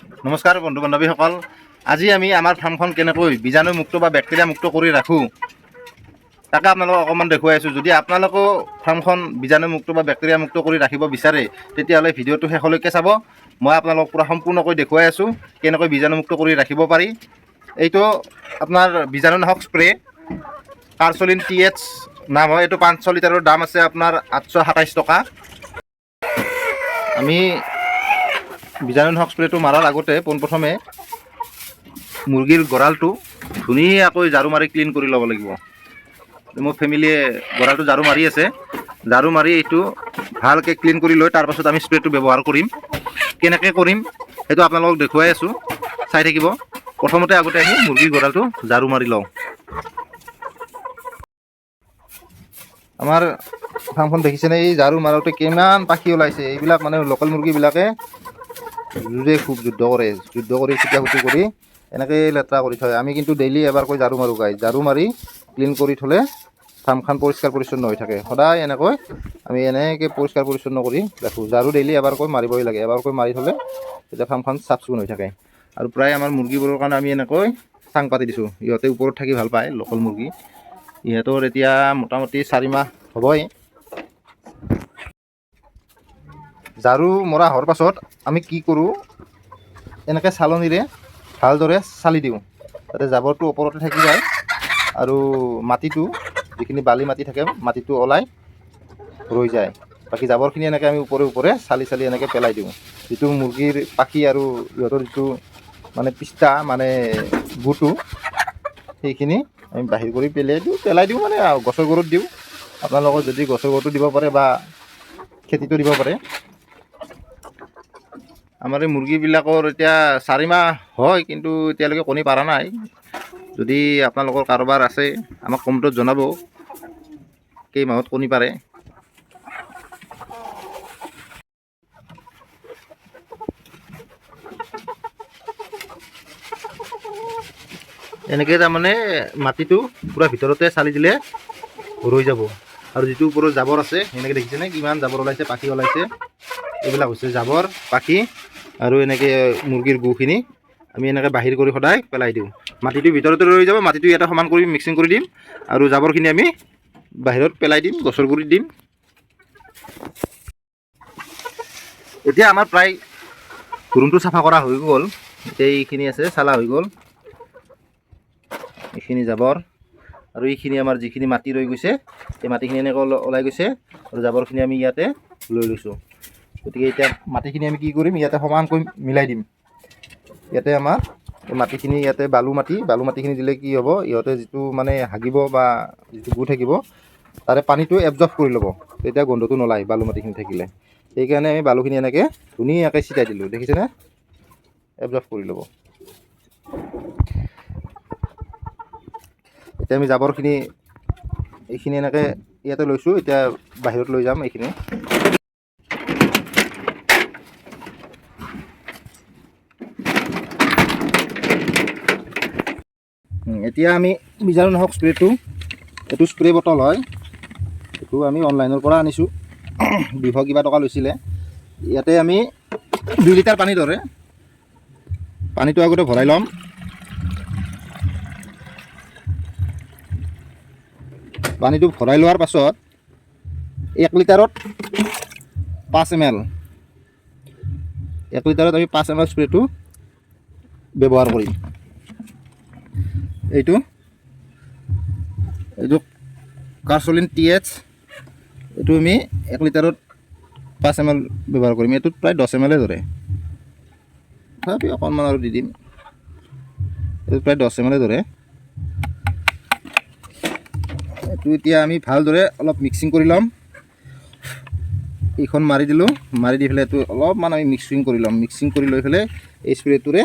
নমস্কাৰ বন্ধু বান্ধৱীসকল, আজি আমি আমাৰ ফাৰ্মখন কেনেকৈ বীজাণুমুক্ত বা বেক্টেৰিয়া মুক্ত কৰি ৰাখোঁ তাকে আপোনালোকক অকণমান দেখুৱাই আছোঁ। যদি আপোনালোকেও ফাৰ্মখন বীজাণুমুক্ত বা বেক্টেৰিয়া মুক্ত কৰি ৰাখিব বিচাৰে তেতিয়াহ'লে ভিডিঅ'টো শেষলৈকে চাব। মই আপোনালোকক পূৰা সম্পূৰ্ণকৈ দেখুৱাই আছোঁ কেনেকৈ বীজাণুমুক্ত কৰি ৰাখিব পাৰি। এইটো আপোনাৰ বীজাণুনাশক স্প্ৰে কাৰ্চলিন TH নাম হয়। এইটো 500 লিটাৰৰ দাম আছে আপোনাৰ 827 টকা। আমি বীজাণুনাশক স্প্ৰেটো মাৰাৰ আগতে পোনপ্ৰথমে মুৰ্গীৰ গঁৰালটো ধুনীয়াকৈ ঝাৰু মাৰি ক্লিন কৰি ল'ব লাগিব। মোৰ ফেমিলিয়ে গঁৰালটো ঝাৰু মাৰি আছে। ঝাৰু মাৰি এইটো ভালকৈ ক্লিন কৰি লৈ তাৰপাছত আমি স্প্ৰেটো ব্যৱহাৰ কৰিম। কেনেকৈ কৰিম সেইটো আপোনালোকক দেখুৱাই আছোঁ, চাই থাকিব। প্ৰথমতে আগতে আমি মুৰ্গীৰ গঁৰালটো ঝাৰু মাৰি লওঁ। আমাৰ ফাৰ্মখন দেখিছেনে, এই ঝাৰু মাৰোঁতে কিমান পাখি ওলাইছে। এইবিলাক মানে লোকেল মুৰ্গীবিলাকে খুব যুদ্ধ কৰি চিটা ফুটি কৰি এনেকৈ লেতেৰা কৰি থয়। আমি কিন্তু ডেইলি এবাৰকৈ ঝাৰু মাৰোঁ গাই। ঝাৰু মাৰি ক্লিন কৰি থ'লে ফাৰ্মখন পৰিষ্কাৰ পৰিচ্ছন্ন হৈ থাকে। সদায় এনেকৈ আমি এনেকৈ পৰিষ্কাৰ পৰিচ্ছন্ন কৰি ৰাখোঁ। ঝাৰু ডেইলি এবাৰকৈ মাৰিবই লাগে। এবাৰকৈ মাৰি থ'লে তেতিয়া ফাৰ্মখন চাফ চিকুণ হৈ থাকে। আৰু প্ৰায় আমাৰ মুৰ্গীবোৰৰ কাৰণে আমি এনেকৈ চাং পাতি দিছোঁ। ইহঁতে ওপৰত থাকি ভাল পায়, লোকেল মুৰ্গী। ইহঁতৰ এতিয়া মোটামুটি 4 মাহ হ'বই। ঝাৰু মৰা হোৱাৰ পাছত আমি কি কৰোঁ, এনেকৈ চালনীৰে ভালদৰে চালি দিওঁ যাতে জাবৰটো ওপৰতে থাকি যায় আৰু মাটিটো যিখিনি বালি মাটি থাকে মাটিটো ওলাই ৰৈ যায়। বাকী জাবৰখিনি এনেকৈ আমি ওপৰে ওপৰে চালি এনেকৈ পেলাই দিওঁ। যিটো মুৰ্গীৰ পাখি আৰু ইহঁতৰ যিটো মানে পিষ্টা মানে গুটো সেইখিনি আমি বাহিৰ কৰি পেলাই দিওঁ মানে গছৰ গুৰিত দিওঁ। আপোনালোকৰ যদি গছৰ গুৰিটো দিব পাৰে বা খেতিটো দিব পাৰে। আমাৰ এই মুৰ্গীবিলাকৰ এতিয়া 4 মাহ হয়, কিন্তু এতিয়ালৈকে কণী পাৰা নাই। যদি আপোনালোকৰ কাৰোবাৰ আছে আমাক কমেণ্টত জনাব কেই মাহত কণী পাৰে। এনেকৈ তাৰমানে মাটিটো পূৰা ভিতৰতে চালি দিলে ৰৈ যাব। আৰু যিটো ওপৰত জাবৰ আছে এনেকৈ দেখিছেনে কিমান জাবৰ ওলাইছে, পাখি ওলাইছে। এইবিলাক হৈছে জাবৰ, পাখি আৰু এনেকৈ মুৰ্গীৰ গুখিনি আমি এনেকৈ বাহিৰ কৰি সদায় পেলাই দিওঁ। মাটিটো ভিতৰতে ৰৈ যাব। মাটিটো ইয়াতে সমান কৰি মিক্সিং কৰি দিম আৰু জাবৰখিনি আমি বাহিৰত পেলাই দিম, গছৰ গুৰিত দিম। এতিয়া আমাৰ প্ৰায় ৰুমটো চাফা কৰা হৈ গ'ল। এতিয়া এইখিনি আছে চালা হৈ গ'ল। এইখিনি জাবৰ আৰু এইখিনি আমাৰ যিখিনি মাটি ৰৈ গৈছে সেই মাটিখিনি এনেকৈ ওলাই গৈছে আৰু জাবৰখিনি আমি ইয়াতে লৈ লৈছোঁ। গতিকে এতিয়া মাটিখিনি আমি কি কৰিম, ইয়াতে সমানকৈ মিলাই দিম। ইয়াতে আমাৰ মাটিখিনি ইয়াতে বালু মাটিখিনি দিলে কি হ'ব, ইহঁতে যিটো মানে হাগিব বা যিটো গু থাকিব তাৰে পানীটো এবজৰ্ব কৰি ল'ব, তেতিয়া গোন্ধটো নোলায় বালু মাটিখিনি থাকিলে। সেইকাৰণে আমি বালুখিনি এনেকৈ ধুনীয়াকৈ ছিটাই দিলোঁ, দেখিছেনে, এবজৰ্ব কৰি ল'ব। এতিয়া আমি জাবৰখিনি এইখিনি এনেকৈ ইয়াতে লৈছোঁ, এতিয়া বাহিৰত লৈ যাম এইখিনি। এতিয়া আমি বীজাণুনাশক স্প্ৰেটো, এইটো স্প্ৰে বটল হয়, এইটো আমি অনলাইনৰ পৰা আনিছোঁ। 200 কিবা টকা লৈছিলে। ইয়াতে আমি 2 লিটাৰ পানী ধৰে। পানীটো আগতে ভৰাই ল'ম। পানীটো ভৰাই লোৱাৰ পাছত 1 লিটাৰত 5 ml, 1 লিটাৰত আমি 5 ml স্প্ৰেটো ব্যৱহাৰ কৰিম। এইটো কাৰ্চলিন TH, এইটো আমি 1 লিটাৰত 5 ml ব্যৱহাৰ কৰিম। এইটোত প্ৰায় 10 ml ধৰে, তথাপি অকণমান আৰু দি দিম। এইটোত প্ৰায় 10 ml ধৰে। এইটো এতিয়া আমি ভালদৰে অলপ মিক্সিং কৰি ল'ম। এইখন মাৰি দিলোঁ, মাৰি দি পেলাই এইটো অলপমান আমি মিক্সিং কৰি ল'ম। মিক্সিং কৰি লৈ পেলাই এই স্প্ৰেটোৰে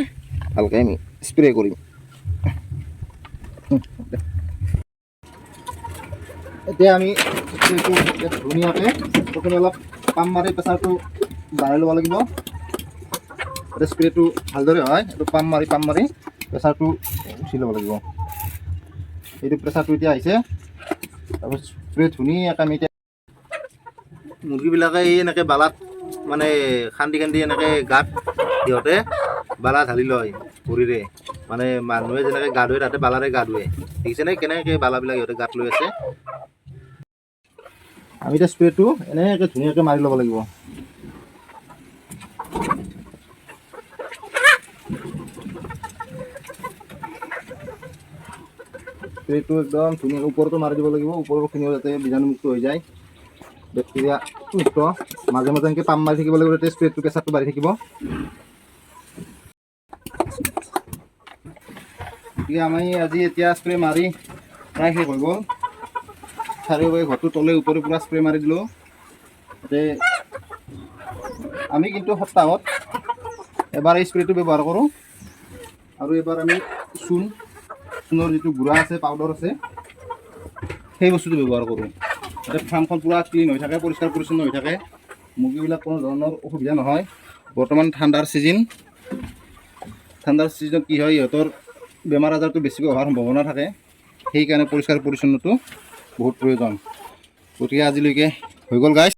ভালকৈ আমি স্প্ৰে কৰিম। এতিয়া আমি স্প্ৰেটো ধুনীয়াকৈ প্ৰথমে অলপ পাম্প মাৰি প্ৰেছাৰটো বাঢ়াই ল'ব লাগিব। এতিয়া স্প্ৰেটো ভালদৰে হয়, এইটো পাম্প মাৰি প্ৰেছাৰটো উঠি ল'ব লাগিব। এইটো প্ৰেছাৰটো এতিয়া আহিছে। তাৰপিছত স্প্ৰে ধুনীয়াকৈ আমি এতিয়া মুৰ্গীবিলাকে এনেকৈ বালাত মানে খান্দি এনেকৈ গাত সিহঁতে বালা ঢালি লয় ভৰিৰে মানে মানুহে যেনেকৈ গা ধুৱে তাতে বালাৰে গা ধুৱে দেখিছেনে কেনেকৈ বালাবিলাক সিহঁতে গাত লৈ আছে আমি এতিয়া স্প্ৰেটো এনেকৈ ধুনীয়াকৈ মাৰি ল'ব লাগিব স্প্ৰেটো একদম ধুনীয়াকৈ ওপৰতো মাৰি দিব লাগিব ওপৰখিনিও যাতে বীজাণুমুক্ত হৈ যায় বেক্টেৰিয়া মুক্ত মাজে মাজে এনেকৈ পাম্প মাৰি থাকিব লাগিব যাতে স্প্ৰেটো প্ৰেছাৰটো বাঢ়ি থাকিব গতিকে আমি আজি এতিয়া স্প্ৰে মাৰি প্ৰায় শেষ হৈ গ'ল চাৰিওফালে ঘৰটোৰ তলে ওপৰে পূৰা স্প্ৰে মাৰি দিলোঁ যাতে আমি কিন্তু সপ্তাহত এবাৰ এই স্প্ৰেটো ব্যৱহাৰ কৰোঁ আৰু এবাৰ আমি চূণৰ যিটো গুড়া আছে পাউডাৰ আছে সেই বস্তুটো ব্যৱহাৰ কৰোঁ যাতে ফাৰ্মখন পূৰা ক্লিন হৈ থাকে পৰিষ্কাৰ পৰিচ্ছন্ন হৈ থাকে মুৰ্গীবিলাক কোনো ধৰণৰ অসুবিধা নহয় বৰ্তমান ঠাণ্ডাৰ ছিজনত কি হয় সিহঁতৰ বেমাৰ আজাৰটো বেছিকৈ হোৱাৰ সম্ভাৱনা থাকে সেইকাৰণে পৰিষ্কাৰ পৰিচ্ছন্নটো বহুত প্ৰয়োজন গতিকে আজিলৈকে হৈ গ'ল গাইজ